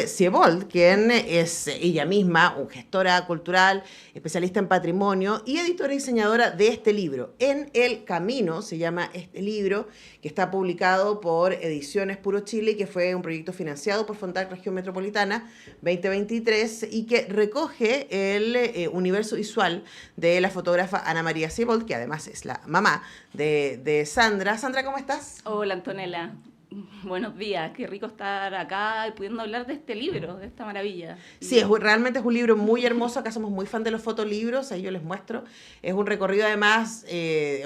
Siebold, quien es ella misma una gestora cultural, especialista en patrimonio y editora y diseñadora de este libro. En el Camino se llama este libro, que está publicado por Ediciones Puro Chile y que fue un proyecto financiado por Fondac Región Metropolitana 2023 y que recoge el universo visual de la fotógrafa Ana María Siebold, que además es la mamá de Sandra. Sandra, ¿cómo estás? Hola, Antonella. Buenos días, qué rico estar acá y pudiendo hablar de este libro, de esta maravilla. Sí, realmente es un libro muy hermoso, acá somos muy fan de los fotolibros, ahí yo les muestro. Es un recorrido además,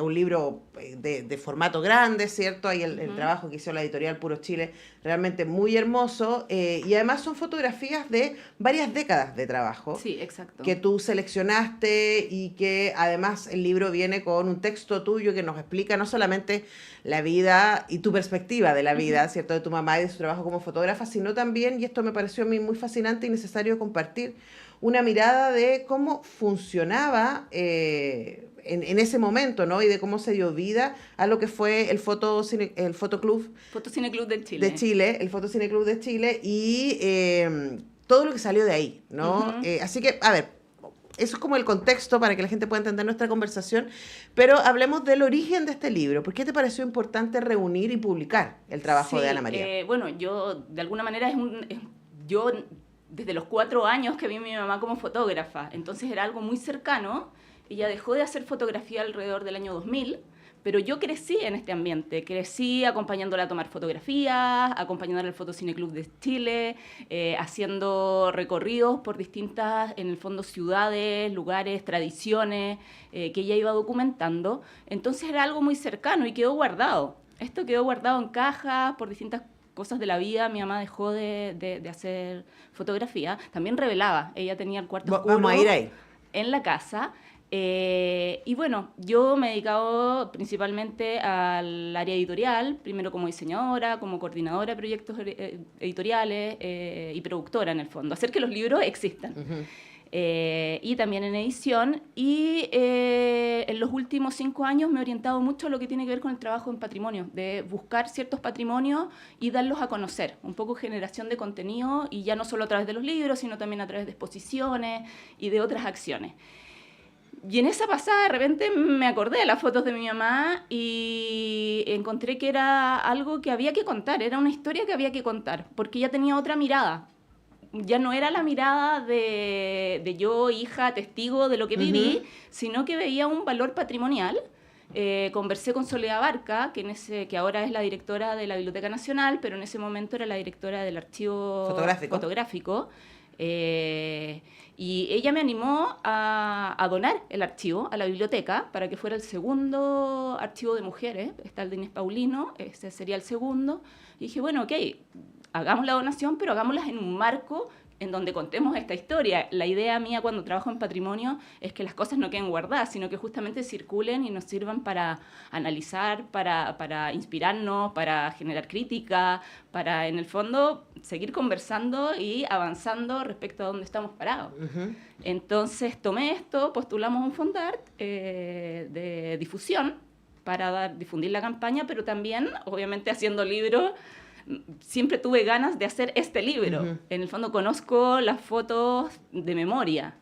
un libro de formato grande, ¿cierto? Ahí el trabajo que hizo la editorial Puro Chile, realmente muy hermoso. Y además son fotografías de varias décadas de trabajo. Sí, exacto. Que tú seleccionaste y que además el libro viene con un texto tuyo que nos explica no solamente la vida y tu perspectiva de la vida, ¿cierto? De tu mamá y de su trabajo como fotógrafa, sino también, y esto me pareció a mí muy fascinante y necesario compartir, una mirada de cómo funcionaba en ese momento, ¿no? Y de cómo se dio vida a lo que fue el Fotoclub de Chile. El Fotocine Club de Chile y todo lo que salió de ahí, ¿no? Así que, a ver, eso es como el contexto para que la gente pueda entender nuestra conversación, pero hablemos del origen de este libro. ¿Por qué te pareció importante reunir y publicar el trabajo de Ana María? Bueno, yo de alguna manera yo desde los 4 años que vi a mi mamá como fotógrafa, entonces era algo muy cercano. Ella dejó de hacer fotografía alrededor del año 2000, pero yo crecí en este ambiente, crecí acompañándola a tomar fotografías, acompañándola al Fotocine Club de Chile, haciendo recorridos por distintas, en el fondo, ciudades, lugares, tradiciones, que ella iba documentando. Entonces era algo muy cercano y quedó guardado. Esto quedó guardado en cajas por distintas cosas de la vida. Mi mamá dejó de hacer fotografía. También revelaba, ella tenía el cuarto oscuro. Vamos a ir ahí. En la casa. Y bueno, yo me he dedicado principalmente al área editorial, primero como diseñadora, como coordinadora de proyectos editoriales y productora en el fondo, hacer que los libros existan. Y también en edición. Y en los últimos 5 años me he orientado mucho a lo que tiene que ver con el trabajo en patrimonio, de buscar ciertos patrimonios y darlos a conocer, un poco generación de contenido, y ya no solo a través de los libros, sino también a través de exposiciones y de otras acciones. Y en esa pasada de repente me acordé de las fotos de mi mamá y encontré que era algo que había que contar, era una historia que había que contar, porque ella tenía otra mirada. Ya no era la mirada de yo, hija, testigo de lo que viví, sino que veía un valor patrimonial. Conversé con Soledad Barca, que ahora es la directora de la Biblioteca Nacional, pero en ese momento era la directora del archivo fotográfico. Y ella me animó a donar el archivo a la biblioteca para que fuera el segundo archivo de mujeres. Está el de Inés Paulino, ese sería el segundo. Y dije, bueno, ok, hagamos la donación, pero hagámosla en un marco en donde contemos esta historia. La idea mía cuando trabajo en patrimonio es que las cosas no queden guardadas, sino que justamente circulen y nos sirvan para analizar, para inspirarnos, para generar crítica, para, en el fondo, seguir conversando y avanzando respecto a dónde estamos parados. Entonces tomé esto, postulamos un Fondart de difusión para difundir la campaña, pero también, obviamente, haciendo libros. Siempre tuve ganas de hacer este libro. En el fondo conozco las fotos de memoria.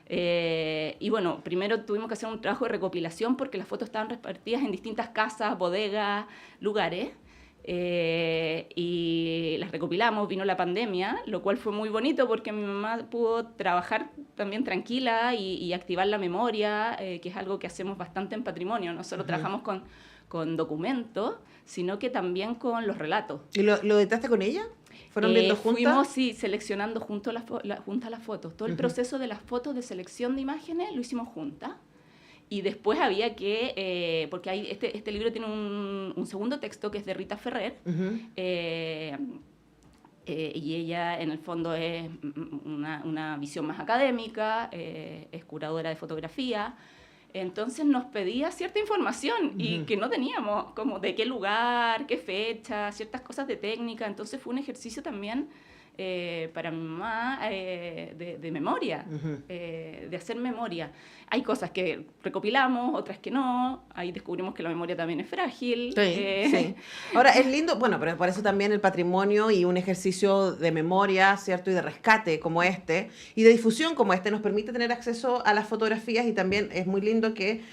Y bueno, primero tuvimos que hacer un trabajo de recopilación porque las fotos estaban repartidas en distintas casas, bodegas, lugares. Y las recopilamos, vino la pandemia, lo cual fue muy bonito porque mi mamá pudo trabajar también tranquila y activar la memoria, que es algo que hacemos bastante en patrimonio. No solo trabajamos con documentos, sino que también con los relatos. ¿Y lo editaste con ella? ¿Fueron viendo juntas? Fuimos, sí, seleccionando juntas las fotos. Todo el proceso de las fotos de selección de imágenes lo hicimos juntas. Y después había que, porque hay, este libro tiene un segundo texto que es de Rita Ferrer, y ella en el fondo es una visión más académica, es curadora de fotografía. Entonces nos pedía cierta información y que no teníamos, como de qué lugar, qué fecha, ciertas cosas de técnica. Entonces fue un ejercicio también para mi mamá de memoria, de hacer memoria. Hay cosas que recopilamos, otras que no. Ahí descubrimos que la memoria también es frágil. Sí. Ahora, es lindo, bueno, pero por eso también el patrimonio y un ejercicio de memoria, ¿cierto? Y de rescate como este, y de difusión como este, nos permite tener acceso a las fotografías, y también es muy lindo que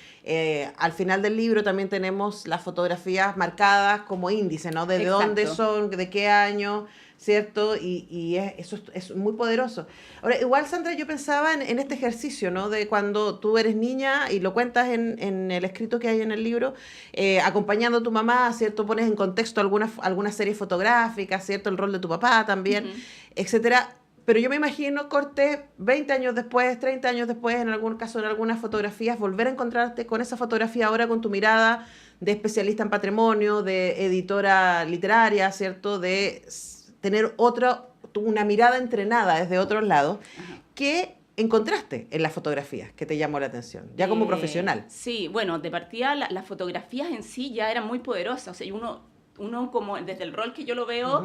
al final del libro también tenemos las fotografías marcadas como índice, ¿no? De dónde son, de qué año, ¿cierto? Eso es muy poderoso. Ahora, igual, Sandra, yo pensaba en este ejercicio, ¿no? De cuando tú eres niña, y lo cuentas en el escrito que hay en el libro, acompañando a tu mamá, ¿cierto? Pones en contexto alguna serie fotográfica, ¿cierto? El rol de tu papá también, etcétera. Pero yo me imagino, Corte, 20 años después, 30 años después, en algún caso, en algunas fotografías, volver a encontrarte con esa fotografía ahora con tu mirada de especialista en patrimonio, de editora literaria, ¿cierto? De tener una mirada entrenada desde otros lados. ¿Qué encontraste en las fotografías que te llamó la atención, ya como profesional? Sí, bueno, de partida las fotografías en sí ya eran muy poderosas. O sea, uno como desde el rol que yo lo veo,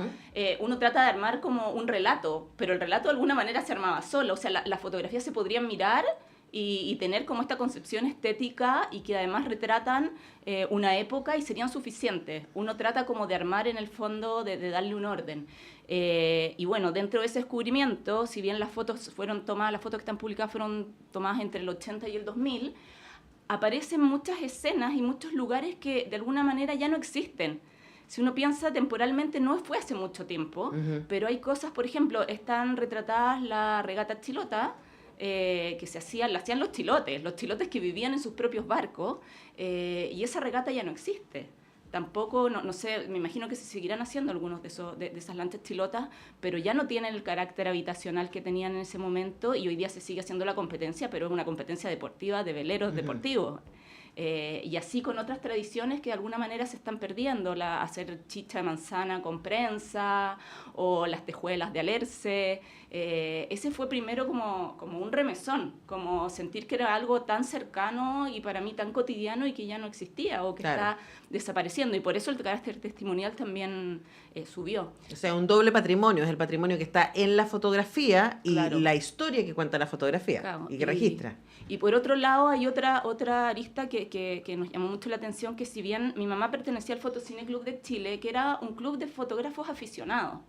uno trata de armar como un relato, pero el relato de alguna manera se armaba solo. O sea, las fotografías se podrían mirar y tener como esta concepción estética, y que además retratan una época y serían suficientes. Uno trata como de armar en el fondo, de darle un orden. Y bueno, dentro de ese descubrimiento, si bien las fotos que están publicadas fueron tomadas entre el 80 y el 2000, aparecen muchas escenas y muchos lugares que de alguna manera ya no existen. Si uno piensa temporalmente, no fue hace mucho tiempo, pero hay cosas, por ejemplo, están retratadas la regata chilota, que la hacían los chilotes que vivían en sus propios barcos, y esa regata ya no existe. Tampoco, no sé, me imagino que se seguirán haciendo algunos de esas lanchas chilotas, pero ya no tienen el carácter habitacional que tenían en ese momento, y hoy día se sigue haciendo la competencia, pero es una competencia deportiva de veleros deportivos. Y así con otras tradiciones que de alguna manera se están perdiendo, hacer chicha de manzana con prensa, o las tejuelas de alerce. Ese fue primero como un remesón, como sentir que era algo tan cercano y para mí tan cotidiano, y que ya no existía, o que está desapareciendo, y por eso el carácter testimonial también subió. O sea, un doble patrimonio, es el patrimonio que está en la fotografía y la historia que cuenta la fotografía, y que registra. Y por otro lado hay otra arista que nos llamó mucho la atención, que si bien mi mamá pertenecía al Fotocine Club de Chile, que era un club de fotógrafos aficionados,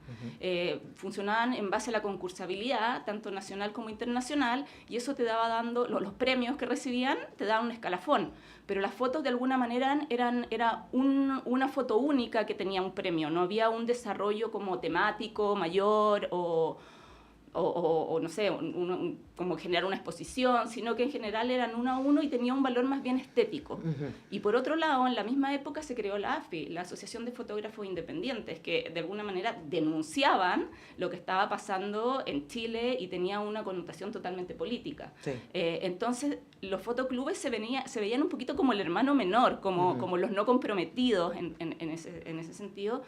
funcionaban en base a la concursabilidad, tanto nacional como internacional, y eso te daba dando, los premios que recibían te daban un escalafón, pero las fotos de alguna manera era una foto única que tenía un premio, no había un desarrollo como temático mayor o no sé, como generar una exposición, sino que en general eran uno a uno y tenía un valor más bien estético. Y por otro lado, en la misma época se creó la AFI, la Asociación de Fotógrafos Independientes, que de alguna manera denunciaban lo que estaba pasando en Chile y tenía una connotación totalmente política. Entonces, los fotoclubes se veían un poquito como el hermano menor, como los no comprometidos en ese sentido.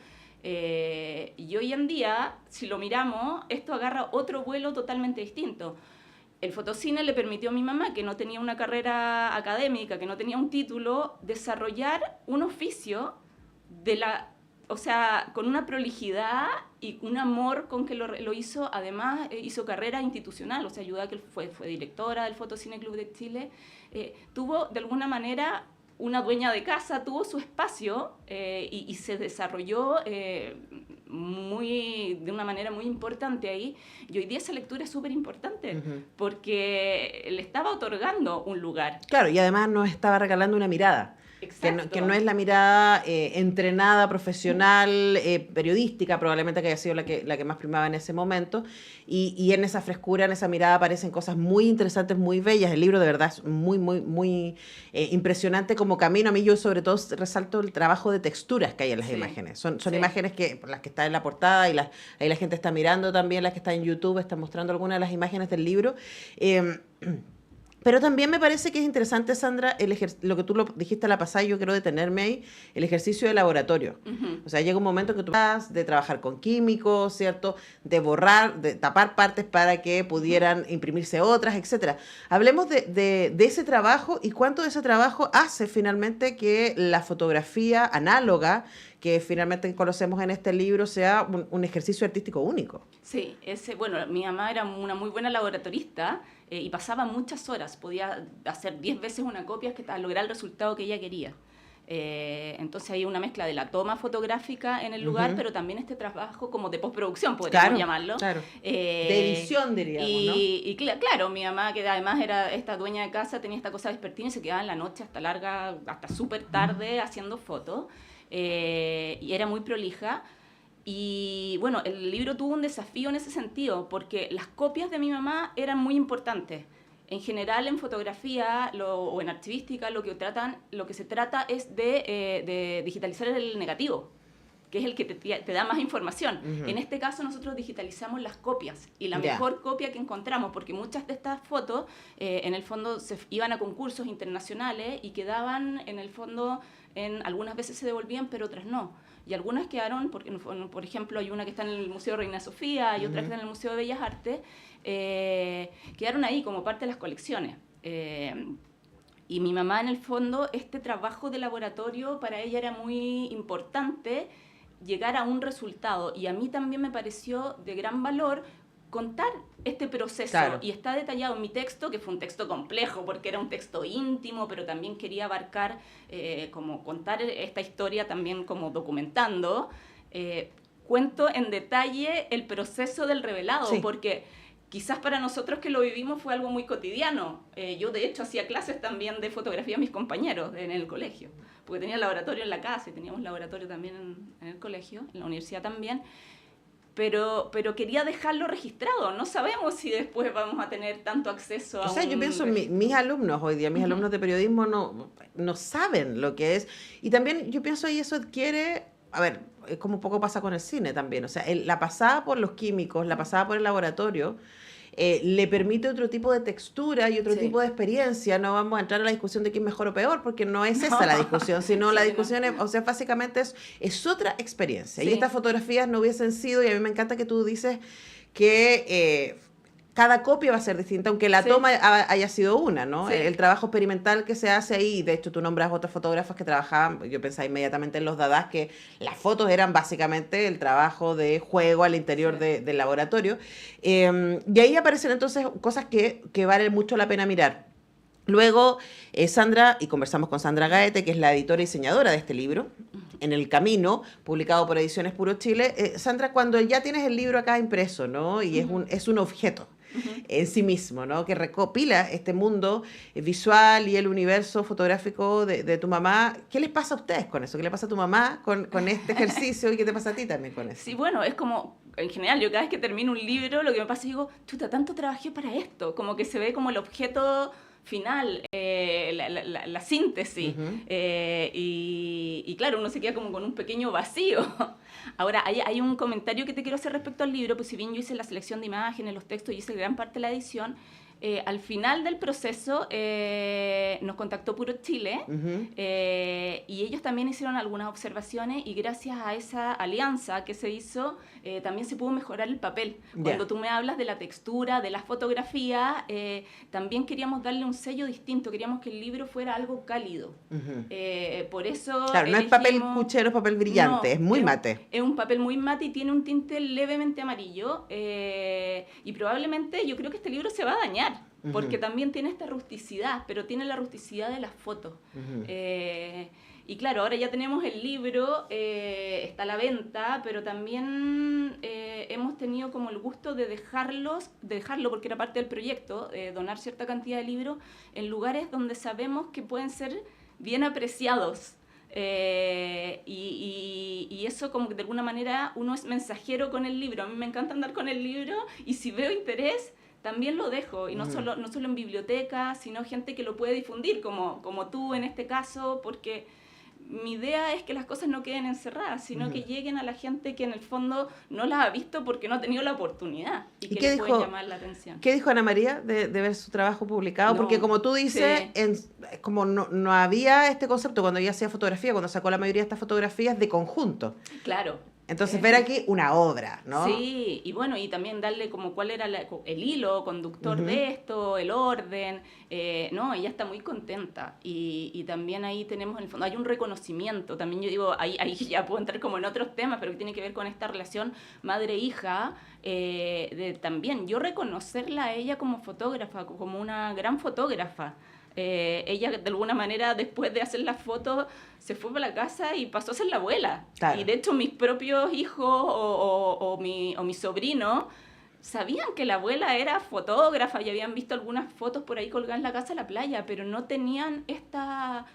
Y hoy en día, si lo miramos, esto agarra otro vuelo totalmente distinto. El fotocine le permitió a mi mamá, que no tenía una carrera académica, que no tenía un título, desarrollar un oficio o sea, con una prolijidad y un amor con que lo hizo. Además, hizo carrera institucional, o sea, ayudó a que fue directora del Fotocine Club de Chile. Tuvo, de alguna manera, una dueña de casa, tuvo su espacio y se desarrolló de una manera muy importante ahí. Y hoy día esa lectura es súper importante, porque le estaba otorgando un lugar. Claro, y además nos estaba regalando una mirada. Que no es la mirada entrenada, profesional, periodística, probablemente que haya sido la que más primaba en ese momento, y en esa frescura, en esa mirada aparecen cosas muy interesantes, muy bellas. El libro de verdad es muy, muy, muy impresionante como camino. A mí yo sobre todo resalto el trabajo de texturas que hay en las imágenes. Son imágenes por las que está en la portada, y ahí la gente está mirando también, las que está en YouTube, están mostrando algunas de las imágenes del libro. Pero también me parece que es interesante, Sandra, lo que tú lo dijiste a la pasada, y yo quiero detenerme ahí, el ejercicio de laboratorio. O sea, llega un momento que tú vas de trabajar con químicos, ¿cierto? De borrar, de tapar partes para que pudieran imprimirse otras, etcétera. Hablemos de ese trabajo, y cuánto de ese trabajo hace finalmente que la fotografía análoga, que finalmente conocemos en este libro sea un ejercicio artístico único. Sí, bueno, mi mamá era una muy buena laboratorista y pasaba muchas horas, podía hacer 10 veces una copia hasta lograr el resultado que ella quería. Entonces hay una mezcla de la toma fotográfica en el lugar, pero también este trabajo como de postproducción, podríamos llamarlo. Claro, de edición diríamos, ¿no? Y claro, mi mamá, que además era esta dueña de casa, tenía esta cosa vespertina y se quedaba en la noche hasta súper tarde haciendo fotos, y era muy prolija. Y bueno, el libro tuvo un desafío en ese sentido, porque las copias de mi mamá eran muy importantes. En general, en fotografía o en archivística, lo que se trata es de digitalizar el negativo, que es el que te da más información. En este caso, nosotros digitalizamos las copias y la mejor copia que encontramos, porque muchas de estas fotos, en el fondo, se iban a concursos internacionales y quedaban, en el fondo, algunas veces se devolvían, pero otras no. Y algunas quedaron, porque, por ejemplo, hay una que está en el Museo Reina Sofía y otra que está en el Museo de Bellas Artes, quedaron ahí como parte de las colecciones. Y mi mamá, en el fondo, este trabajo de laboratorio para ella era muy importante, llegar a un resultado. Y a mí también me pareció de gran valor contar este proceso. Claro. Y está detallado en mi texto, que fue un texto complejo, porque era un texto íntimo, pero también quería abarcar, como contar esta historia también como documentando. Cuento en detalle el proceso del revelado, porque quizás para nosotros que lo vivimos fue algo muy cotidiano. Yo, de hecho, hacía clases también de fotografía a mis compañeros en el colegio, porque tenía laboratorio en la casa y teníamos laboratorio también en el colegio, en la universidad también. Pero quería dejarlo registrado. No sabemos si después vamos a tener tanto acceso a yo pienso, mis alumnos hoy día, mis alumnos de periodismo no saben lo que es. Y también yo pienso ahí eso adquiere, a ver, es como un poco pasa con el cine también. O sea, la pasada por los químicos, la pasada por el laboratorio, le permite otro tipo de textura y otro tipo de experiencia. No vamos a entrar a la discusión de quién es mejor o peor, porque no es esa la discusión, sino la discusión es, o sea, básicamente es otra experiencia. Y estas fotografías no hubiesen sido, y a mí me encanta que tú dices que cada copia va a ser distinta, aunque la toma haya sido una, ¿no? El trabajo experimental que se hace ahí, de hecho tú nombras otras fotógrafas que trabajaban, yo pensaba inmediatamente en los Dadás, que las fotos eran básicamente el trabajo de juego al interior del laboratorio. Y ahí aparecen entonces cosas que valen mucho la pena mirar. Luego, Sandra, y conversamos con Sandra Gaete, que es la editora y diseñadora de este libro, En el Camino, publicado por Ediciones Puro Chile. Sandra, cuando ya tienes el libro acá impreso, ¿no? Y es un objeto en sí mismo, ¿no? Que recopila este mundo visual y el universo fotográfico de tu mamá. ¿Qué les pasa a ustedes con eso? ¿Qué le pasa a tu mamá con este ejercicio y qué te pasa a ti también con eso? Sí, bueno, es como, en general, yo cada vez que termino un libro, lo que me pasa es digo, chuta, tanto trabajé para esto, como que se ve como el objeto final, la síntesis, y claro, uno se queda como con un pequeño vacío. Ahora, hay un comentario que te quiero hacer respecto al libro, pues si bien yo hice la selección de imágenes, los textos y hice gran parte de la edición, al final del proceso nos contactó Puro Chile y ellos también hicieron algunas observaciones y gracias a esa alianza que se hizo también se pudo mejorar el papel. Cuando tú me hablas de la textura, de las fotografías, también queríamos darle un sello distinto, queríamos que el libro fuera algo cálido. Por eso claro, no es papel cuchero, es papel brillante, es muy mate. Es un papel muy mate y tiene un tinte levemente amarillo y probablemente yo creo que este libro se va a dañar. Porque también tiene esta rusticidad, pero tiene la rusticidad de las fotos. Y claro, ahora ya tenemos el libro, está a la venta, pero también hemos tenido como el gusto de dejarlo, porque era parte del proyecto, donar cierta cantidad de libros en lugares donde sabemos que pueden ser bien apreciados. Y eso como que de alguna manera uno es mensajero con el libro. A mí me encanta andar con el libro y si veo interés también lo dejo, y no solo en bibliotecas, sino gente que lo puede difundir, como tú en este caso, porque mi idea es que las cosas no queden encerradas, sino que lleguen a la gente que en el fondo no las ha visto porque no ha tenido la oportunidad y que les pueden llamar la atención. ¿Qué dijo Ana María de ver su trabajo publicado? Porque como tú dices, como no había este concepto cuando ella hacía fotografía, cuando sacó la mayoría de estas fotografías de conjunto. Claro. Entonces, ver aquí una obra, ¿no? Sí, y bueno, y también darle como cuál era el hilo conductor de esto, el orden, no, ella está muy contenta y también ahí tenemos en el fondo, hay un reconocimiento, también yo digo, ahí ya puedo entrar como en otros temas, pero que tiene que ver con esta relación madre-hija, también yo reconocerla a ella como fotógrafa, como una gran fotógrafa. Ella de alguna manera después de hacer las fotos se fue para la casa y pasó a ser la abuela. Claro. Y de hecho mis propios hijos o mi sobrino sabían que la abuela era fotógrafa y habían visto algunas fotos por ahí colgadas en la casa de la playa, pero no tenían esta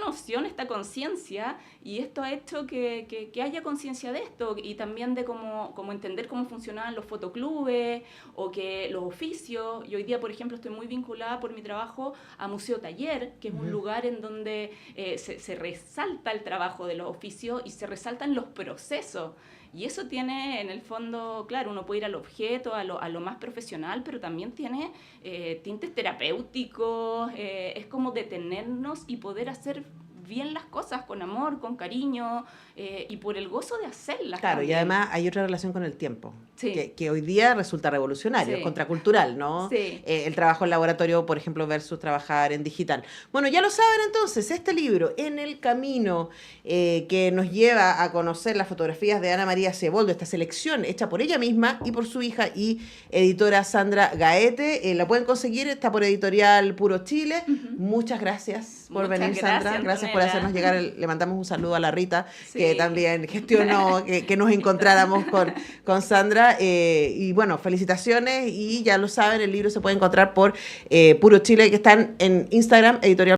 noción, esta conciencia, y esto ha hecho que haya conciencia de esto y también de cómo entender cómo funcionaban los fotoclubes o que los oficios. Y hoy día, por ejemplo, estoy muy vinculada por mi trabajo a Museo Taller, que es un lugar en donde se resalta el trabajo de los oficios y se resaltan los procesos. Y eso tiene, en el fondo, claro, uno puede ir al objeto, a lo más profesional, pero también tiene tintes terapéuticos, es como detenernos y poder hacer bien las cosas con amor, con cariño y por el gozo de hacerlas. Claro, también. y además hay otra relación con el tiempo, Sí. que hoy día resulta revolucionario, Sí. contracultural, ¿no? Sí. El trabajo en laboratorio, por ejemplo, versus trabajar en digital. Bueno, ya lo saben entonces, este libro, En el Camino, que nos lleva a conocer las fotografías de Ana María Ceboldo, esta selección hecha por ella misma y por su hija y editora Sandra Gaete, la pueden conseguir, está por editorial Puro Chile. Muchas gracias por Muchas venir, Sandra. gracias, Gracias por Antonella. hacernos llegar, le mandamos un saludo a la Rita, Sí. que también gestionó que nos encontráramos con Sandra. Y bueno, felicitaciones y ya lo saben, el libro se puede encontrar por Puro Chile, que están en Instagram, editorial